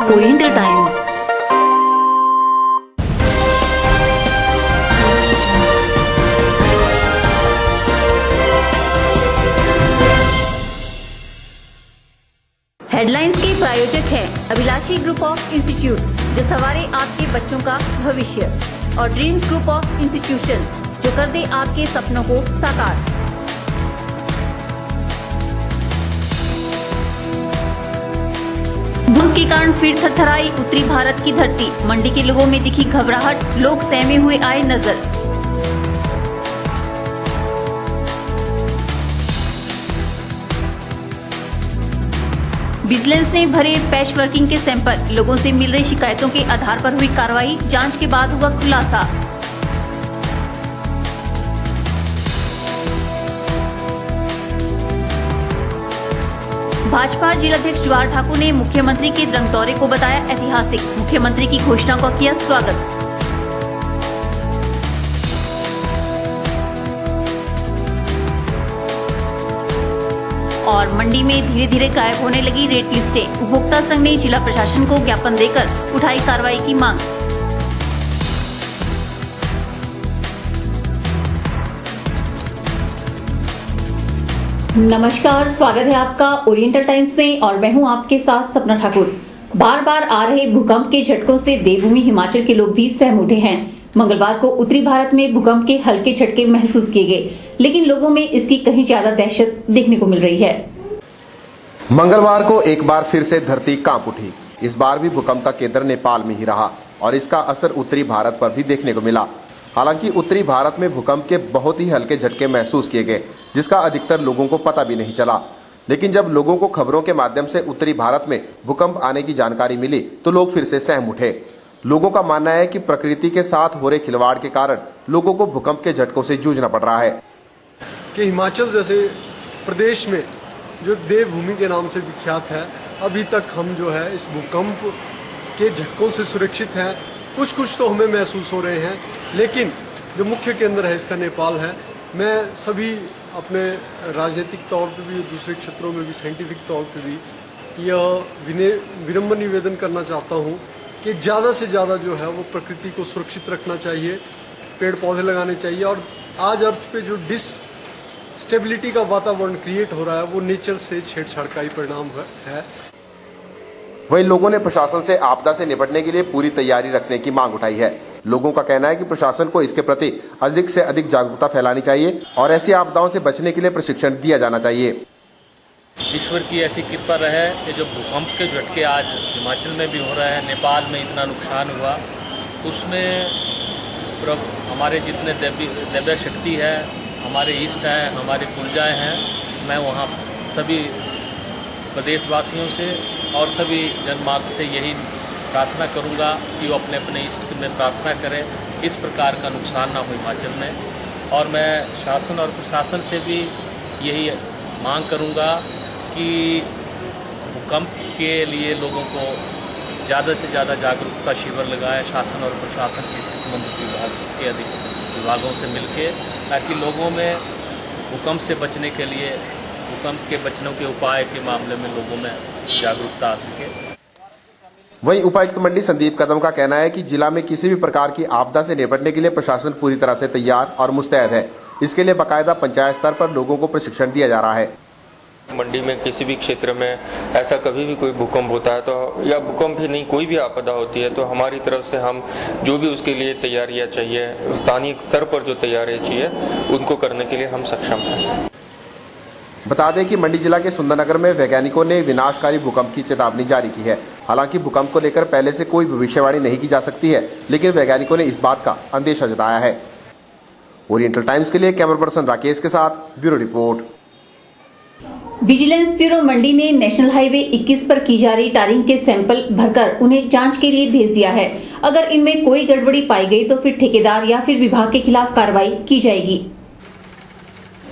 Oriental times. Headlines के प्रायोजक हैं अभिलाषी ग्रुप ऑफ इंस्टीट्यूट, जो संवारे आपके बच्चों का भविष्य, और ड्रीम्स ग्रुप ऑफ इंस्टीट्यूशन, जो कर दे आपके सपनों को साकार। भूकंप के कारण फिर थरथराई उत्तरी भारत की धरती, मंडी के लोगों में दिखी घबराहट, लोग सहमे हुए आए नजर। विजिलेंस ने भरे पैच वर्किंग के सैंपल, लोगों से मिल रही शिकायतों के आधार पर हुई कार्रवाई, जांच के बाद हुआ खुलासा। भाजपा जिलाध्यक्ष जवाहर ठाकुर ने मुख्यमंत्री के द्रंग दौरे को बताया ऐतिहासिक, मुख्यमंत्री की घोषणा का किया स्वागत। और मंडी में धीरे धीरे गायब होने लगी रेड लिस्टें, उपभोक्ता संघ ने जिला प्रशासन को ज्ञापन देकर उठाई कार्रवाई की मांग। नमस्कार, स्वागत है आपका ओरिएंटल टाइम्स में और मैं हूं आपके साथ सपना ठाकुर। बार बार आ रहे भूकंप के झटकों से देवभूमि हिमाचल के लोग भी सहम उठे हैं। मंगलवार को उत्तरी भारत में भूकंप के हल्के झटके महसूस किए गए, लेकिन लोगों में इसकी कहीं ज्यादा दहशत देखने को मिल रही है। मंगलवार को एक बार फिर से धरती कांप उठी। इस बार भी भूकंप का केंद्र नेपाल में ही रहा और इसका असर उत्तरी भारत पर भी देखने को मिला। हालांकि उत्तरी भारत में भूकंप के बहुत ही हल्के झटके महसूस किए गए, जिसका अधिकतर लोगों को पता भी नहीं चला। लेकिन जब लोगों को खबरों के माध्यम से उत्तरी भारत में भूकंप आने की जानकारी मिली तो लोग फिर से सहम उठे। लोगों का मानना है कि प्रकृति के साथ हो रहे खिलवाड़ के कारण लोगों को भूकंप के झटकों से जूझना पड़ रहा है। कि हिमाचल जैसे प्रदेश में जो देवभूमि के नाम से विख्यात है, अभी तक हम जो है इस भूकंप के झटकों से सुरक्षित हैं। कुछ तो हमें महसूस हो रहे हैं, लेकिन जो मुख्य केंद्र है इसका नेपाल है। मैं सभी अपने राजनीतिक तौर पे भी, दूसरे क्षेत्रों में भी, साइंटिफिक तौर पे भी यह विनम्र निवेदन करना चाहता हूँ कि ज़्यादा से ज़्यादा जो है वो प्रकृति को सुरक्षित रखना चाहिए, पेड़ पौधे लगाने चाहिए। और आज अर्थ पे जो स्टेबिलिटी का वातावरण क्रिएट हो रहा है वो नेचर से छेड़छाड़ का ही परिणाम है। वहीं लोगों ने प्रशासन से आपदा से निपटने के लिए पूरी तैयारी रखने की मांग उठाई है। लोगों का कहना है कि प्रशासन को इसके प्रति अधिक से अधिक जागरूकता फैलानी चाहिए और ऐसी आपदाओं से बचने के लिए प्रशिक्षण दिया जाना चाहिए। ईश्वर की ऐसी कृपा रहे कि जो भूकंप के झटके आज हिमाचल में भी हो रहे हैं, नेपाल में इतना नुकसान हुआ, उसमें हमारे जितने दैवीय शक्ति है, हमारे इष्ट हैं, हमारी पूजाएँ हैं, मैं वहाँ सभी प्रदेशवासियों से और सभी जनमानस से यही प्रार्थना करूंगा कि वो अपने अपने इष्ट में प्रार्थना करें, इस प्रकार का नुकसान ना हो हिमाचल में। और मैं शासन और प्रशासन से भी यही मांग करूंगा कि भूकंप के लिए लोगों को ज़्यादा से ज़्यादा जागरूकता शिविर लगाएं, शासन और प्रशासन के संबंधित विभाग के अधिक विभागों से मिलके, ताकि लोगों में भूकंप से बचने के लिए, भूकंप के बचने के उपाय के मामले में लोगों में जागरूकता आ सके। वहीं उपायुक्त मंडी संदीप कदम का कहना है कि जिला में किसी भी प्रकार की आपदा से निपटने के लिए प्रशासन पूरी तरह से तैयार और मुस्तैद है। इसके लिए बाकायदा पंचायत स्तर पर लोगों को प्रशिक्षण दिया जा रहा है। मंडी में किसी भी क्षेत्र में ऐसा कभी भी कोई भूकंप होता है तो, या भूकंप ही नहीं कोई भी आपदा होती है, तो हमारी तरफ से हम जो भी उसके लिए तैयारियां चाहिए, स्थानीय स्तर पर जो तैयारियां चाहिए उनको करने के लिए हम सक्षम हैं। बता दें कि मंडी जिला के सुंदरनगर में वैज्ञानिकों ने विनाशकारी भूकंप की चेतावनी जारी की है। हालांकि भूकंप को लेकर पहले से कोई भविष्यवाणी नहीं की जा सकती है, लेकिन वैज्ञानिकों ने इस बात का अंदेशा जताया है। ओरिएंटल टाइम्स के लिए कैमरा पर्सन राकेश के साथ ब्यूरो रिपोर्ट। विजिलेंस ब्यूरो मंडी ने नेशनल हाईवे 21 पर की जा रही टारिंग के सैंपल भरकर उन्हें जांच के लिए भेज दिया है। अगर इनमें कोई गड़बड़ी पाई गई तो फिर ठेकेदार या फिर विभाग के खिलाफ कार्रवाई की जाएगी।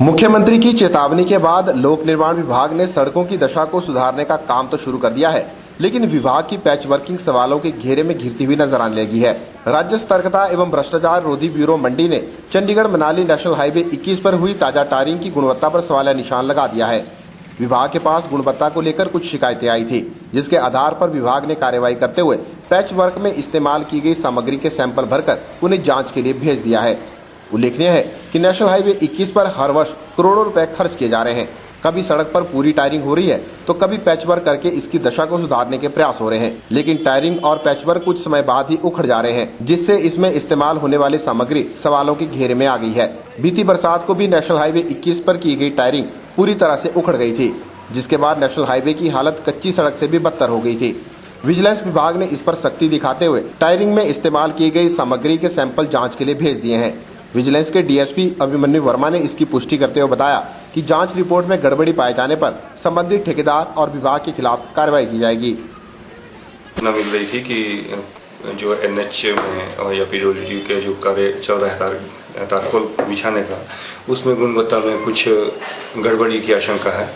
मुख्यमंत्री की चेतावनी के बाद लोक निर्माण विभाग ने सड़कों की दशा को सुधारने का काम तो शुरू कर दिया है, लेकिन विभाग की पैच वर्किंग सवालों के घेरे में घिरती हुई नजर आने लगी है। राज्य सतर्कता एवं भ्रष्टाचार रोधी ब्यूरो मंडी ने चंडीगढ़ मनाली नेशनल हाईवे 21 पर हुई ताजा टारिंग की गुणवत्ता पर सवालिया निशान लगा दिया है। विभाग के पास गुणवत्ता को लेकर कुछ शिकायतें आई थी, जिसके आधार पर विभाग ने कार्रवाई करते हुए पैच वर्क में इस्तेमाल की गई सामग्री के सैंपल भरकर उन्हें जांच के लिए भेज दिया है। उल्लेखनीय है कि नेशनल हाईवे 21 पर हर वर्ष करोड़ों रुपए खर्च किए जा रहे हैं। कभी सड़क पर पूरी टायरिंग हो रही है तो कभी पैचवर्क करके इसकी दशा को सुधारने के प्रयास हो रहे हैं, लेकिन टायरिंग और पैचवर्क कुछ समय बाद ही उखड़ जा रहे हैं, जिससे इसमें इस्तेमाल होने वाली सामग्री सवालों के घेरे में आ गई है। बीती बरसात को भी नेशनल हाईवे 21 पर की गई टायरिंग पूरी तरह से उखड़ गई थी, जिसके बाद नेशनल हाईवे की हालत कच्ची सड़क से भी बदतर हो गई थी। विजिलेंस विभाग ने इस पर सख्ती दिखाते हुए टायरिंग में इस्तेमाल की गई सामग्री के सैंपल जाँच के लिए भेज दिए हैं। विजिलेंस के डीएसपी अभिमन्यु वर्मा ने इसकी पुष्टि करते हुए बताया कि जांच रिपोर्ट में गड़बड़ी पाए जाने पर संबंधित ठेकेदार और विभाग के खिलाफ कार्रवाई की जाएगी। सूचना मिल रही थी कि जो एनएच में या पीडब्ल्यूडी के जो कार्य चल रहा है तारकोल बिछाने का, उसमें गुणवत्ता में कुछ गड़बड़ी की आशंका है,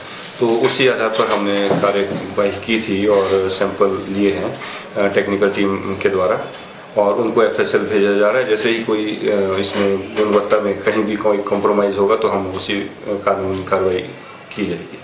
तो उसी आधार पर हमने कार्यवाही की थी और सैंपल लिए हैं टेक्निकल टीम के द्वारा और उनको एफएसएल भेजा जा रहा है। जैसे ही कोई इसमें गुणवत्ता में कहीं भी कोई कॉम्प्रोमाइज होगा तो हम उसी कानूनी कार्रवाई की जाएगी।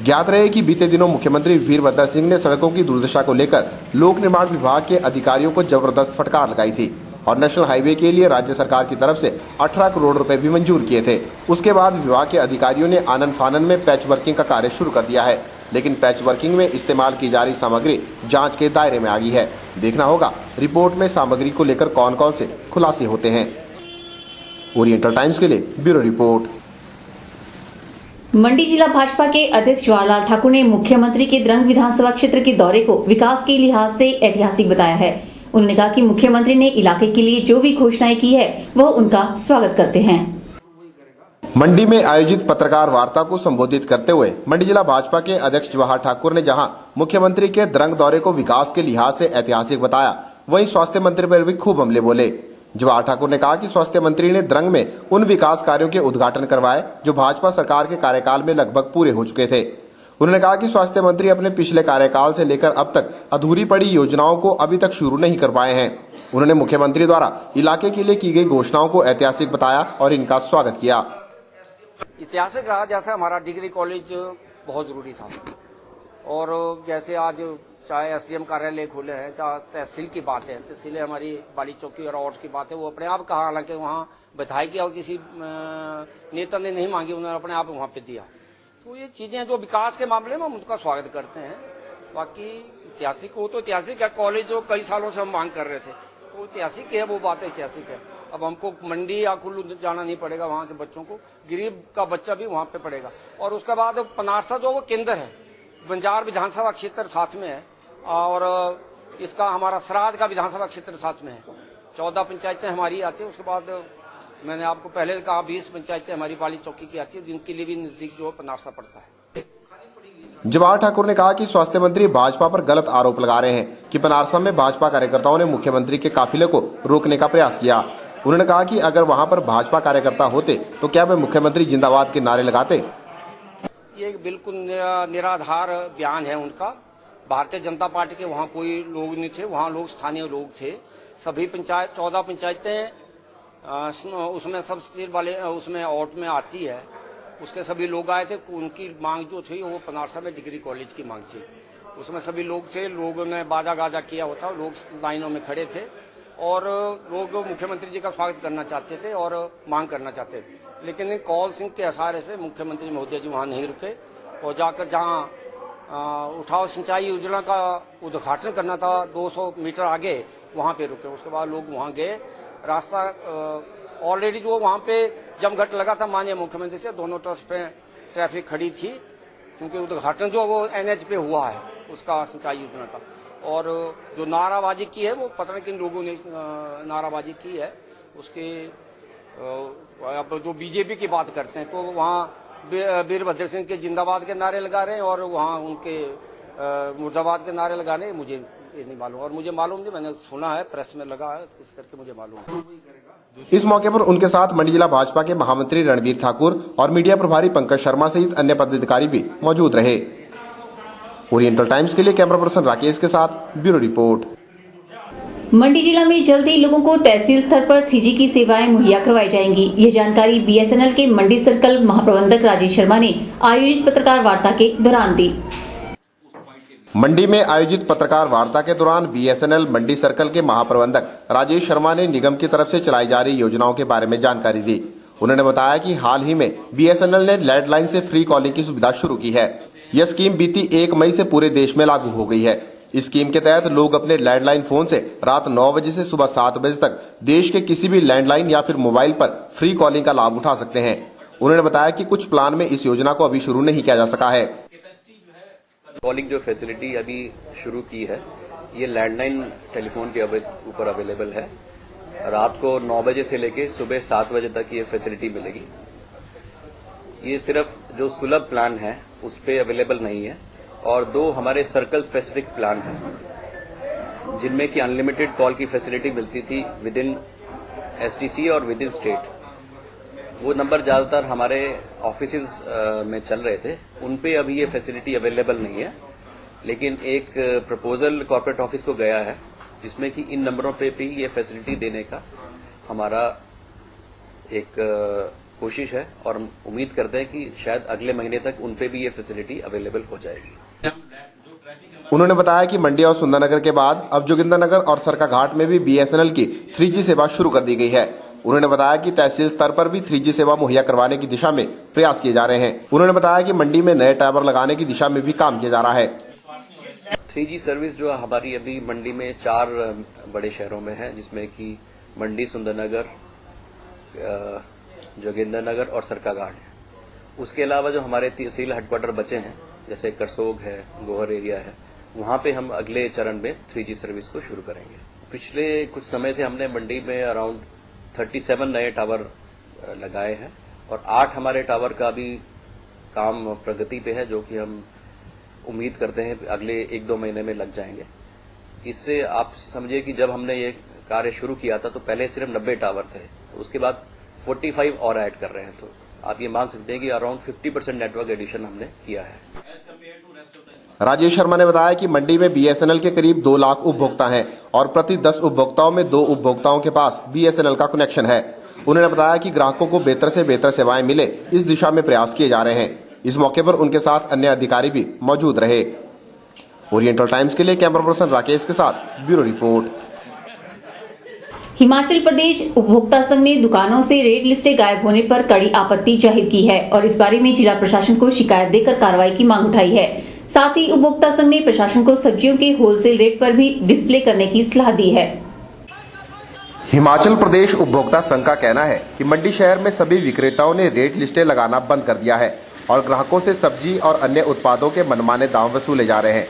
ज्ञात रहे कि बीते दिनों मुख्यमंत्री वीरभद्र सिंह ने सड़कों की दुर्दशा को लेकर लोक निर्माण विभाग के अधिकारियों को जबरदस्त फटकार लगाई थी और नेशनल हाईवे के लिए राज्य सरकार की तरफ से 18 करोड़ रुपए भी मंजूर किए थे। उसके बाद विभाग के अधिकारियों ने आनन फानन में पैच वर्किंग का कार्य शुरू कर दिया है, लेकिन पैच वर्किंग में इस्तेमाल की जा रही सामग्री जांच के दायरे में आ गई है। देखना होगा रिपोर्ट में सामग्री को लेकर कौन कौन से खुलासे होते हैं। ओरिएंटल टाइम्स के लिए ब्यूरो रिपोर्ट। मंडी जिला भाजपा के अध्यक्ष जवाहरलाल ठाकुर ने मुख्यमंत्री के द्रंग विधानसभा क्षेत्र के दौरे को विकास के लिहाज से ऐतिहासिक बताया है। उन्होंने कहा कि मुख्यमंत्री ने इलाके के लिए जो भी घोषणाएं की है वह उनका स्वागत करते हैं। मंडी में आयोजित पत्रकार वार्ता को संबोधित करते हुए मंडी जिला भाजपा के अध्यक्ष जवाहर ठाकुर ने जहां मुख्यमंत्री के द्रंग दौरे को विकास के लिहाज से ऐतिहासिक बताया, वहीं स्वास्थ्य मंत्री पर भी खूब हमले बोले। जवाहर ठाकुर ने कहा कि स्वास्थ्य मंत्री ने द्रंग में उन विकास कार्यों के उद्घाटन करवाए जो भाजपा सरकार के कार्यकाल में लगभग पूरे हो चुके थे। उन्होंने कहा कि स्वास्थ्य मंत्री अपने पिछले कार्यकाल से लेकर अब तक अधूरी पड़ी योजनाओं को अभी तक शुरू नहीं कर पाए हैं। उन्होंने मुख्यमंत्री द्वारा इलाके के लिए की गई घोषणाओं को ऐतिहासिक बताया और इनका स्वागत किया। ऐतिहासिक रहा, जैसे हमारा डिग्री कॉलेज बहुत जरूरी था और जैसे आज चाहे एसडीएम कार्यालय खुले हैं, चाहे तहसील की बात है, तहसील हमारी बाली चौकी और औट की बात है, वो अपने आप कहा, हालांकि वहाँ विधायक या किसी नेता ने नहीं मांगी, उन्होंने अपने आप वहाँ पे दिया। तो ये चीजें जो विकास के मामले में हम उनका स्वागत करते हैं। बाकी ऐतिहासिक हो तो ऐतिहासिक है, कॉलेज जो कई सालों से हम मांग कर रहे थे तो ऐतिहासिक है, वो बात ऐतिहासिक है। अब हमको मंडी या कुल्लू जाना नहीं पड़ेगा, वहाँ के बच्चों को, गरीब का बच्चा भी वहाँ पे पड़ेगा। और उसके बाद पनारसा जो वो केंद्र है, बंजार विधानसभा क्षेत्र साथ में है और इसका हमारा सराद का विधानसभा क्षेत्र साथ में है। 14 पंचायतें हमारी आती है। उसके बाद मैंने आपको पहले कहा 20 पंचायतें हमारी बाली चौकी की आती है, जिनके लिए भी नजदीक जो पनारसा पड़ता है। जवाहर ठाकुर ने कहा कि स्वास्थ्य मंत्री भाजपा पर गलत आरोप लगा रहे हैं कि बनारसा में भाजपा कार्यकर्ताओं ने मुख्यमंत्री के काफिले को रोकने का प्रयास किया। उन्होंने कहा कि अगर वहां पर भाजपा कार्यकर्ता होते तो क्या वे मुख्यमंत्री जिंदाबाद के नारे लगाते। ये बिल्कुल निराधार बयान है उनका। भारतीय जनता पार्टी के वहाँ कोई लोग नहीं थे, वहाँ लोग स्थानीय लोग थे। सभी पंचायत 14 पंचायतें उसमें सब स्टेट वाले उसमें आउट में आती है, उसके सभी लोग आए थे। उनकी मांग जो थी वो पनारसा में डिग्री कॉलेज की मांग थी। उसमें सभी लोग थे, लोगों ने बाजा गाजा किया होता, लोग लाइनों में खड़े थे और लोग मुख्यमंत्री जी का स्वागत करना चाहते थे और मांग करना चाहते थे। लेकिन कौल सिंह के इशारे से मुख्यमंत्री महोदय जी वहाँ नहीं रुके और जाकर जहाँ उठाव सिंचाई योजना का उद्घाटन करना था 200 मीटर आगे, वहाँ पे रुके। उसके बाद लोग वहाँ गए। रास्ता ऑलरेडी जो वहाँ पे जमघट लगा था माननीय मुख्यमंत्री से, दोनों तरफ पे ट्रैफिक खड़ी थी, क्योंकि उद्घाटन जो वो एनएच पे हुआ है उसका सिंचाई योजना का। और जो नाराबाजी की है वो पता नहीं किन लोगों ने नाराबाजी की है उसके। अब जो बीजेपी की बात करते हैं तो वहाँ वीरभद्र सिंह के जिंदाबाद के नारे लगा रहे हैं और वहाँ उनके मुर्दाबाद के नारे लगा रहे हैं। मुझे ये नहीं मालूम, और मुझे मालूम नहीं, मैंने सुना है प्रेस में लगा है, इस करके मुझे मालूम। इस मौके पर उनके साथ मंडी जिला भाजपा के महामंत्री रणवीर ठाकुर और मीडिया प्रभारी पंकज शर्मा सहित अन्य पदाधिकारी भी मौजूद रहे। ओरिएंटल टाइम्स के लिए कैमरा पर्सन राकेश के साथ ब्यूरो रिपोर्ट। मंडी जिला में जल्द ही लोगों को तहसील स्तर पर 3G की सेवाएं मुहैया करवाई जाएंगी। ये जानकारी BSNL के मंडी सर्कल महाप्रबंधक राजेश शर्मा ने आयोजित पत्रकार वार्ता के दौरान दी। मंडी में आयोजित पत्रकार वार्ता के दौरान BSNL मंडी सर्कल के महाप्रबंधक राजेश शर्मा ने निगम की तरफ से चलाई जा रही योजनाओं के बारे में जानकारी दी। उन्होंने बताया कि हाल ही में BSNL ने लैंडलाइन से फ्री कॉलिंग की सुविधा शुरू की है। यह स्कीम बीती 1 मई से पूरे देश में लागू हो गई है। इस स्कीम के तहत लोग अपने लैंडलाइन फोन से रात 9 बजे से सुबह 7 बजे तक देश के किसी भी लैंडलाइन या फिर मोबाइल पर फ्री कॉलिंग का लाभ उठा सकते हैं। उन्होंने बताया कि कुछ प्लान में इस योजना को अभी शुरू नहीं किया जा सका है। कॉलिंग जो फैसिलिटी अभी शुरू की है, ये लैंडलाइन टेलीफोन के ऊपर अवेलेबल है। रात को 9 बजे से लेके सुबह 7 बजे तक ये फैसिलिटी मिलेगी। ये सिर्फ जो सुलभ प्लान है उस पे अवेलेबल नहीं है, और 2 हमारे सर्कल स्पेसिफिक प्लान हैं जिनमें कि अनलिमिटेड कॉल की फैसिलिटी मिलती थी विद इन STC और विद इन स्टेट। वो नंबर ज्यादातर हमारे ऑफिसेज में चल रहे थे, उन पे अभी ये फैसिलिटी अवेलेबल नहीं है। लेकिन एक प्रपोजल कॉर्पोरेट ऑफिस को गया है जिसमें कि इन नंबरों पे भी ये फैसिलिटी देने का हमारा एक कोशिश है, और उम्मीद करते हैं कि शायद अगले महीने तक उन पे भी ये फैसिलिटी अवेलेबल हो जाएगी। उन्होंने बताया कि मंडी और सुंदरनगर के बाद अब जोगिंदरनगर और सरकाघाट में भी BSNL की 3G सेवा शुरू कर दी गई है। उन्होंने बताया कि तहसील स्तर पर भी 3G सेवा मुहैया करवाने की दिशा में प्रयास किए जा रहे हैं। उन्होंने बताया कि मंडी में नए टावर लगाने की दिशा में भी काम किया जा रहा है। 3G सर्विस जो हमारी अभी मंडी में 4 बड़े शहरों में है, जिसमें कि मंडी, सुंदरनगर, जोगिंदरनगर और सरकाघाट है। उसके अलावा जो हमारे तहसील हेडक्वार्टर बचे हैं, जैसे करसोग है, गोहर एरिया है, वहां पे हम अगले चरण में 3G सर्विस को शुरू करेंगे। पिछले कुछ समय से हमने मंडी में अराउंड 37 नए टावर लगाए हैं, और 8 हमारे टावर का भी काम प्रगति पे है, जो कि हम उम्मीद करते हैं अगले 1-2 महीने में लग जाएंगे। इससे आप समझिए कि जब हमने ये कार्य शुरू किया था तो पहले सिर्फ 90 टावर थे, तो उसके बाद 45 और ऐड कर रहे हैं। तो आप ये मान सकते हैं कि अराउंड 50% नेटवर्क एडिशन हमने किया है। राजेश शर्मा ने बताया कि मंडी में BSNL के करीब 2 लाख उपभोक्ता हैं, और प्रति 10 उपभोक्ताओं में 2 उपभोक्ताओं के पास BSNL का कनेक्शन है। उन्होंने बताया कि ग्राहकों को बेहतर से बेहतर सेवाएं मिले, इस दिशा में प्रयास किए जा रहे हैं। इस मौके पर उनके साथ अन्य अधिकारी भी मौजूद रहे। ओरिएंटल टाइम्स के लिए कैमरा पर्सन राकेश के साथ ब्यूरो रिपोर्ट। हिमाचल प्रदेश उपभोक्ता संघ ने दुकानों से रेट लिस्टें गायब होने पर कड़ी आपत्ति जाहिर की है, और इस बारे में जिला प्रशासन को शिकायत देकर कार्रवाई की मांग उठाई है। साथ ही उपभोक्ता संघ ने प्रशासन को सब्जियों के होलसेल रेट पर भी डिस्प्ले करने की सलाह दी है। हिमाचल प्रदेश उपभोक्ता संघ का कहना है कि मंडी शहर में सभी विक्रेताओं ने रेट लिस्टें लगाना बंद कर दिया है, और ग्राहकों से सब्जी और अन्य उत्पादों के मनमाने दाम वसूले जा रहे हैं।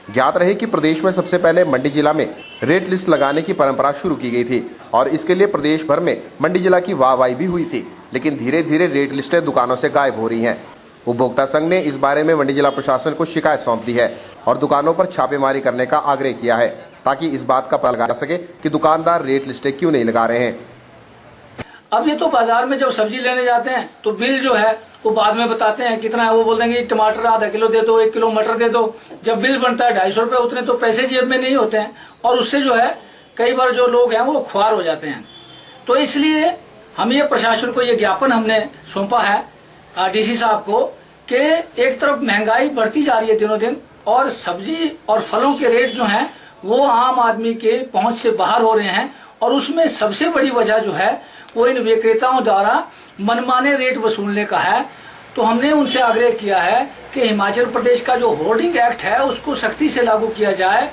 ज्ञात रहे कि प्रदेश में सबसे पहले मंडी जिला में रेट लिस्ट लगाने की परंपरा शुरू की गई थी, और इसके लिए प्रदेश भर में मंडी जिला की वाहवाही भी हुई थी। लेकिन धीरे धीरे रेट लिस्टें दुकानों से गायब हो रही हैं। उपभोक्ता संघ ने इस बारे में मंडी जिला प्रशासन को शिकायत सौंप दी है, और दुकानों पर छापेमारी करने का आग्रह किया है, ताकि इस बात का पता लगा जा सके कि दुकानदार रेट लिस्टें क्यों नहीं लगा रहे हैं। अब ये तो बाजार में जब सब्जी लेने जाते हैं तो बिल जो है वो बाद में बताते हैं कितना है। वो बोल देंगे टमाटर आधा किलो दे दो, 1 किलो मटर दे दो। जब बिल बनता है 250 रुपए, उतने तो पैसे जेब में नहीं होते हैं, और उससे जो है कई बार जो लोग हैं वो खुआर हो जाते हैं। तो इसलिए हम ये प्रशासन को ये ज्ञापन हमने सौंपा है DC साहब को, कि एक तरफ महंगाई बढ़ती जा रही है दिनों दिन, और सब्जी और फलों के रेट जो हैं वो आम आदमी के पहुंच से बाहर हो रहे हैं, और उसमें सबसे बड़ी वजह जो है वो इन विक्रेताओं द्वारा मनमाने रेट वसूलने का है। तो हमने उनसे आग्रह किया है कि हिमाचल प्रदेश का जो होर्डिंग एक्ट है उसको सख्ती से लागू किया जाए।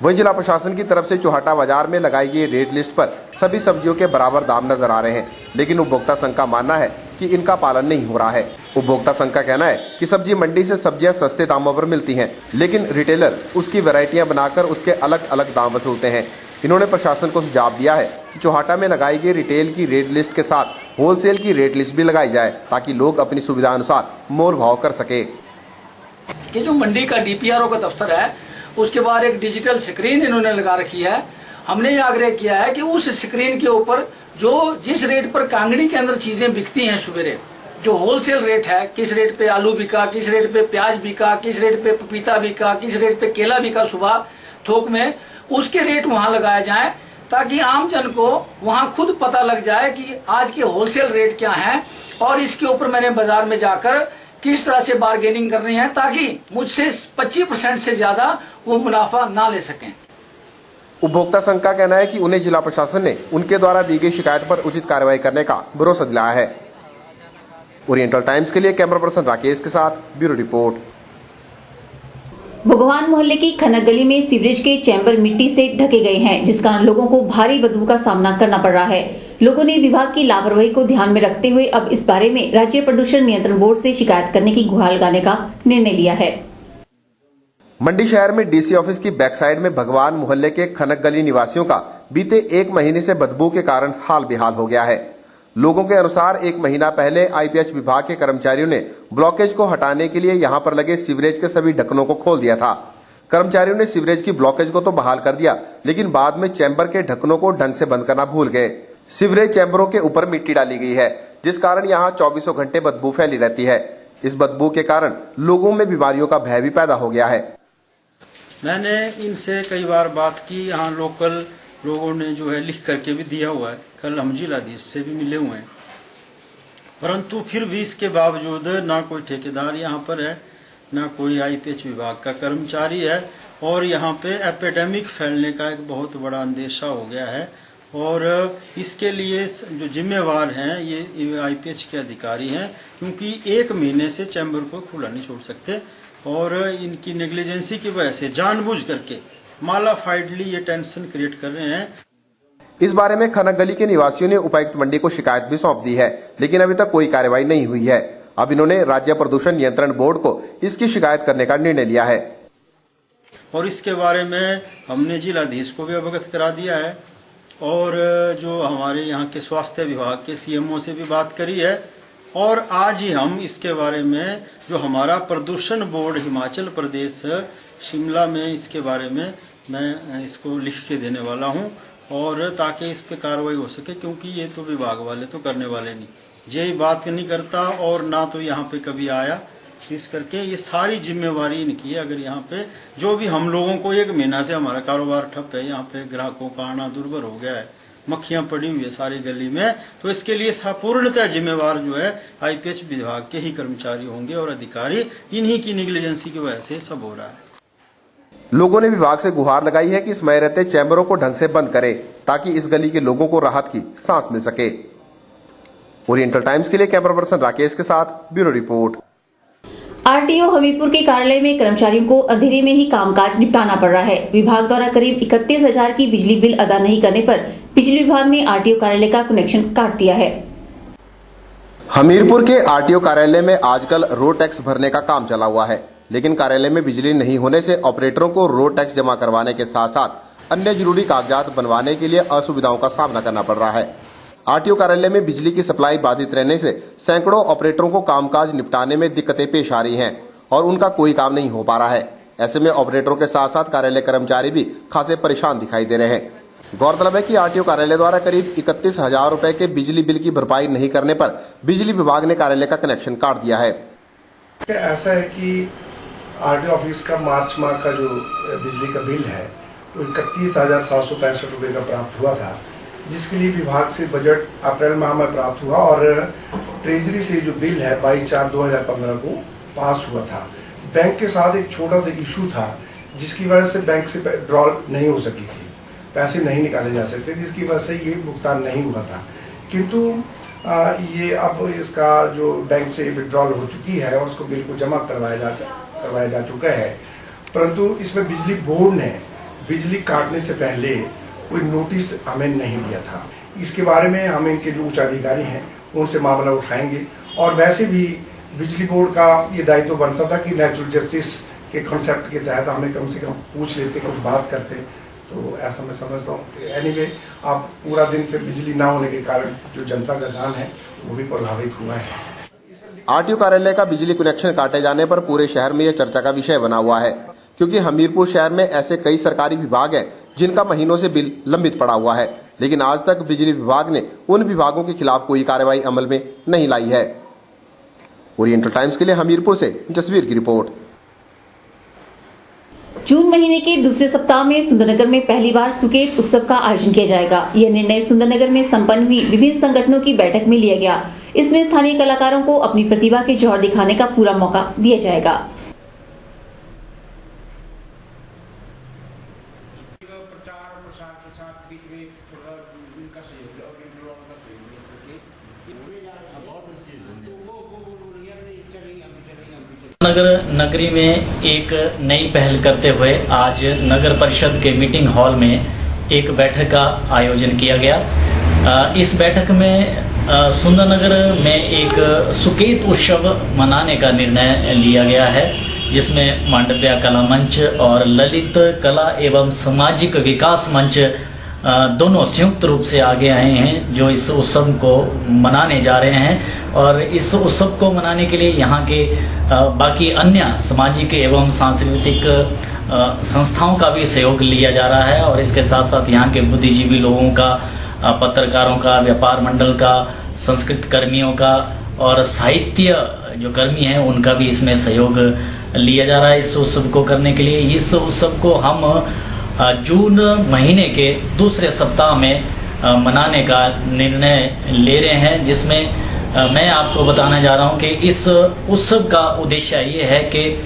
वहीं जिला प्रशासन की तरफ से चौहाटा बाजार में लगाई गई रेट लिस्ट पर सभी सब्जियों के बराबर दाम नजर आ रहे हैं, लेकिन उपभोक्ता संघ का मानना है कि इनका पालन नहीं हो रहा है। उपभोक्ता संघ का कहना है कि सब्जी मंडी से सब्जियां सस्ते दामों पर मिलती हैं, लेकिन रिटेलर उसकी वैरायटियां बनाकर उसके अलग अलग दाम वसूलते हैं। इन्होंने प्रशासन को सुझाव दिया है कि चौहाटा में लगाई गई रिटेल की रेट लिस्ट के साथ होलसेल की रेट लिस्ट भी लगाई जाए, ताकि लोग अपनी सुविधा अनुसार मोल भाव कर सके। ये जो मंडी का DPRO का दफ्तर है, उसके बाद एक डिजिटल स्क्रीन इन्होंने लगा रखी है। हमने ये आग्रह किया है कि उस स्क्रीन के ऊपर जो जिस रेट पर कांगड़ी के अंदर चीजें बिकती हैं सवेरे, जो होलसेल रेट है, किस रेट पे आलू बिका, किस रेट पे प्याज बिका, किस रेट पे पपीता बिका, किस रेट पे केला बिका सुबह, थोक में, उसके रेट वहां लगाए जाए ताकि आम जन को वहां खुद पता लग जाए कि आज के होलसेल रेट क्या है और इसके ऊपर मैंने बाजार में जाकर किस तरह से बार्गेनिंग करनी है ताकि मुझसे 25% से ज्यादा वो मुनाफा ना ले सकें। उपभोक्ता संघ का कहना है कि उन्हें जिला प्रशासन ने उनके द्वारा दी गई शिकायत पर उचित कार्रवाई करने का भरोसा दिलाया है। ओरिएंटल टाइम्स के लिए कैमरा पर्सन राकेश के साथ ब्यूरो रिपोर्ट। भगवान मोहल्ले की खनक गली में सीवरेज के चैम्बर मिट्टी से ढके गए हैं, जिस कारण लोगों को भारी बदबू का सामना करना पड़ रहा है। लोगों ने विभाग की लापरवाही को ध्यान में रखते हुए अब इस बारे में राज्य प्रदूषण नियंत्रण बोर्ड से शिकायत करने की गुहार लगाने का निर्णय लिया है। मंडी शहर में डीसी ऑफिस की बैक साइड में भगवान मोहल्ले के खनक गली निवासियों का बीते 1 महीने से बदबू के कारण हाल बेहाल हो गया है। लोगों के अनुसार 1 महीना पहले आईपीएच विभाग के कर्मचारियों ने ब्लॉकेज को हटाने के लिए यहां पर लगे सीवरेज के सभी ढक्कनों को खोल दिया था। कर्मचारियों ने सीवरेज की ब्लॉकेज को तो बहाल कर दिया, लेकिन बाद में चैम्बर के ढक्कनों को ढंग से बंद करना भूल गए। सीवरेज चैम्बरों के ऊपर मिट्टी डाली गई है, जिस कारण यहाँ 24 घंटे बदबू फैली रहती है। इस बदबू के कारण लोगों में बीमारियों का भय भी पैदा हो गया है। मैंने इनसे कई बार बात की, यहाँ लोकल लोगों ने जो है लिख करके भी दिया हुआ है, कल हम जिलाधीश से भी मिले हुए हैं, परंतु फिर भी इसके बावजूद ना कोई ठेकेदार यहाँ पर है, ना कोई आईपीएच विभाग का कर्मचारी है और यहाँ पे एपिडेमिक फैलने का एक बहुत बड़ा अंदेशा हो गया है। और इसके लिए जो जिम्मेवार हैं ये आईपीएच के अधिकारी हैं, क्योंकि 1 महीने से चैम्बर को खुला नहीं छोड़ सकते और इनकी नेग्लिजेंसी की वजह से जानबूझ करके मालाफाइडली ये टेंशन क्रिएट कर रहे हैं। इस बारे में खनक गली के निवासियों ने उपायुक्त मंडी को शिकायत भी सौंप दी है, लेकिन अभी तक कोई कार्रवाई नहीं हुई है। अब इन्होंने राज्य प्रदूषण नियंत्रण बोर्ड को इसकी शिकायत करने का निर्णय लिया है और इसके बारे में हमने जिलाधीश को भी अवगत करा दिया है और जो हमारे यहाँ के स्वास्थ्य विभाग के सीएमओ से भी बात करी है और आज ही हम इसके बारे में जो हमारा प्रदूषण बोर्ड हिमाचल प्रदेश शिमला में इसके बारे में मैं इसको लिख के देने वाला हूं और ताकि इस पे कार्रवाई हो सके, क्योंकि ये तो विभाग वाले तो करने वाले नहीं, यही बात नहीं करता और ना तो यहाँ पे कभी आया। इस करके ये सारी जिम्मेवारी इनकी है। अगर यहाँ पे जो भी हम लोगों को 1 महीना से हमारा कारोबार ठप है, यहाँ पे ग्राहकों का आना दुर्भर हो गया है, मक्खियां पड़ी हुई है सारी गली में, तो इसके लिए पूर्णतः जिम्मेवार जो है आईपीएच विभाग के ही कर्मचारी होंगे और अधिकारी। इन्हीं की नेग्लिजेंसी की वजह से सब हो रहा है। लोगों ने विभाग से गुहार लगाई है कि समय रहते चैम्बरों को ढंग से बंद करे ताकि इस गली के लोगों को राहत की सांस मिल सके। ओरिएंटल टाइम्स के लिए कैमरा पर्सन राकेश के साथ ब्यूरो रिपोर्ट। आरटीओ हमीरपुर के कार्यालय में कर्मचारियों को अंधेरे में ही कामकाज निपटाना पड़ रहा है। विभाग द्वारा करीब 31,000 की बिजली बिल अदा नहीं करने पर बिजली विभाग ने आरटीओ कार्यालय का कनेक्शन काट दिया है। हमीरपुर के आरटीओ कार्यालय में आजकल रोड टैक्स भरने का काम चला हुआ है, लेकिन कार्यालय में बिजली नहीं होने से ऑपरेटरों को रोड टैक्स जमा करवाने के साथ साथ अन्य जरूरी कागजात बनवाने के लिए असुविधाओं का सामना करना पड़ रहा है। आरटीओ कार्यालय में बिजली की सप्लाई बाधित रहने से सैकड़ों ऑपरेटरों को कामकाज निपटाने में दिक्कतें पेश आ रही हैं और उनका कोई काम नहीं हो पा रहा है। ऐसे में ऑपरेटरों के साथ साथ कार्यालय कर्मचारी भी खासे परेशान दिखाई दे रहे हैं। गौरतलब है कि आरटीओ कार्यालय द्वारा करीब 31,000 रुपए के बिजली बिल की भरपाई नहीं करने पर बिजली विभाग ने कार्यालय का कनेक्शन काट दिया है। ऐसा है कि आरटीओ ऑफिस का मार्च माह का जो बिजली का बिल है वो 31,765 रुपये का प्राप्त हुआ था, जिसके लिए विभाग से बजट अप्रैल माह में प्राप्त हुआ और ट्रेजरी से जो बिल है 22/4/2015 को पास हुआ था। बैंक के साथ एक छोटा सा इशू था, जिसकी वजह से बैंक से विड्रॉल नहीं हो सकी थी, पैसे नहीं निकाले जा सकते, जिसकी वजह से ये भुगतान नहीं हुआ था। किंतु ये अब इसका जो बैंक से विड्रॉल हो चुकी है और उसको बिल को जमा करवाया जा चुका है, परंतु इसमें बिजली बोर्ड ने बिजली काटने से पहले कोई नोटिस हमें नहीं दिया था। इसके बारे में हम इनके जो उच्च अधिकारी हैं उनसे मामला उठाएंगे और वैसे भी बिजली बोर्ड का ये दायित्व बनता था कि नेचुरल जस्टिस के कॉन्सेप्ट के तहत हमें कम से कम पूछ लेते, कुछ बात करते, तो ऐसा मैं समझता हूँ। एनीवे अब पूरा दिन फिर बिजली ना होने के कारण जो जनता का ध्यान है वो भी प्रभावित हुआ है। आरटीओ कार्यालय का बिजली कनेक्शन काटे जाने पर पूरे शहर में यह चर्चा का विषय बना हुआ है, क्योंकि हमीरपुर शहर में ऐसे कई सरकारी विभाग हैं जिनका महीनों से बिल लंबित पड़ा हुआ है, लेकिन आज तक बिजली विभाग ने उन विभागों के खिलाफ कोई कार्रवाई अमल में नहीं लाई है। ओरिएंटल टाइम्स के लिए हमीरपुर से जसवीर की रिपोर्ट। जून महीने के दूसरे सप्ताह में सुंदरनगर में पहली बार सुकेत उत्सव का आयोजन किया जाएगा। यह निर्णय सुंदरनगर में संपन्न हुई विभिन्न संगठनों की बैठक में लिया गया। इसमें स्थानीय कलाकारों को अपनी प्रतिभा के जौहर दिखाने का पूरा मौका दिया जाएगा। नगर नगरी में एक नई पहल करते हुए आज नगर परिषद के मीटिंग हॉल में एक बैठक का आयोजन किया गया। इस बैठक में सुंदरनगर में एक सुकेत उत्सव मनाने का निर्णय लिया गया है, जिसमें मांडव्या कला मंच और ललित कला एवं सामाजिक विकास मंच दोनों संयुक्त रूप से आगे आए हैं, जो इस उत्सव को मनाने जा रहे हैं। और इस उत्सव को मनाने के लिए यहाँ के बाकी अन्य सामाजिक एवं सांस्कृतिक संस्थाओं का भी सहयोग लिया जा रहा है। और इसके साथ साथ यहाँ के बुद्धिजीवी लोगों का, पत्रकारों का, व्यापार मंडल का, संस्कृत कर्मियों का और साहित्य जो कर्मी हैं उनका भी इसमें सहयोग लिया जा रहा है इस उत्सव को करने के लिए। इस उत्सव को हम जून महीने के दूसरे सप्ताह में मनाने का निर्णय ले रहे हैं, जिसमें मैं आपको बताना जा रहा हूं कि इस उत्सव का उद्देश्य ये है कि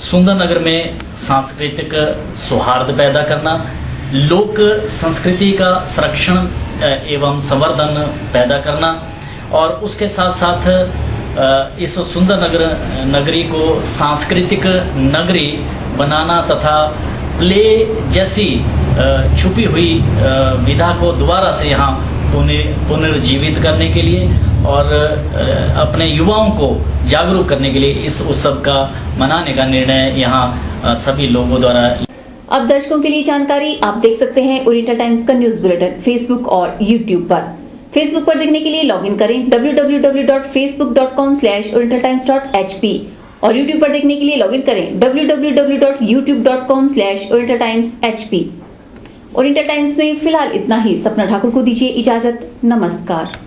सुंदरनगर में सांस्कृतिक सौहार्द पैदा करना, लोक संस्कृति का संरक्षण एवं संवर्धन पैदा करना और उसके साथ साथ इस सुंदरनगर नगरी को सांस्कृतिक नगरी बनाना तथा प्ले जैसी छुपी हुई विधा को दोबारा से यहाँ पुनर्जीवित करने के लिए और अपने युवाओं को जागरूक करने के लिए इस उत्सव का मनाने का निर्णय यहाँ सभी लोगों द्वारा। अब दर्शकों के लिए जानकारी, आप देख सकते हैं ओरिएंटल टाइम्स का न्यूज बुलेटिन फेसबुक और यूट्यूब पर। फेसबुक पर देखने के लिए लॉगिन करें www.facebook.com/orientaltimes.hp और यूट्यूब पर देखने के लिए लॉगिन करें www.youtube.com/orientaltimeshp। ओरिएंटल टाइम्स में फिलहाल इतना ही। सपना ठाकुर को दीजिए इजाजत। नमस्कार।